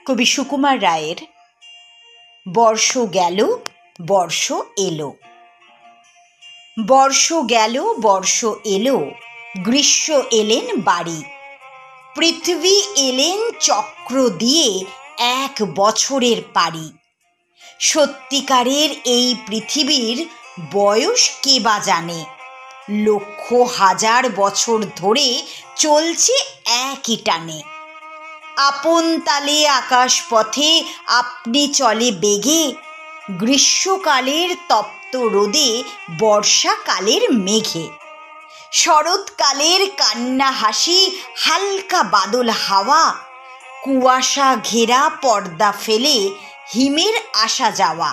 কবি সুকুমার রায়ের বর্ষ গেল বর্ষ এলো। বর্ষ গেল বর্ষ এলো, গ্রীষ্ম এলেন বাড়ি। পৃথিবী এলেন চক্র দিয়ে এক বছরের পারি। সত্যিকারের এই পৃথিবীর বয়স কে বা জানে, লক্ষ হাজার বছর ধরে চলছে একই টানে। আপন তালে আকাশ পথে আপনি চলে বেগে, গ্রীষ্মকালের তপ্ত রোদে বর্ষাকালের মেঘে। শরৎকালের কান্না হাসি হালকা বাদল হাওয়া, কুয়াশা ঘেরা পর্দা ফেলে হিমের আসা যাওয়া।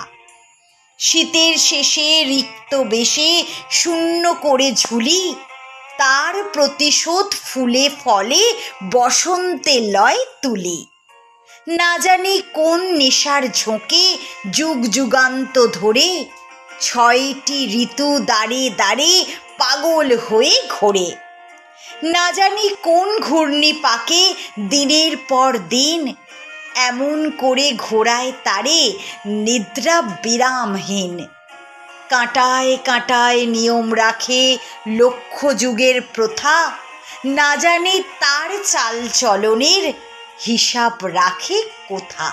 শীতের শেষে রিক্ত বেশে শূন্য করে ঝুলি, তার প্রতিশোধ ফুলে ফলে বসন্তে লয় তুলি। না জানি কোন নেশার ঝোঁকে যুগ যুগান্ত ধরে, ছয়টি ঋতু দাঁড়ে দাঁড়ে পাগল হয়ে ঘোরে। না জানি কোন ঘূর্ণি পাকে দিনের পর দিন, এমন করে ঘোরায় তারে নিদ্রা বিরামহীন। কাঁটায় কাঁটায় নিয়ম রাখে লক্ষ যুগের প্রথা, না জানি তার চাল চলনের হিসাব রাখে কোথা।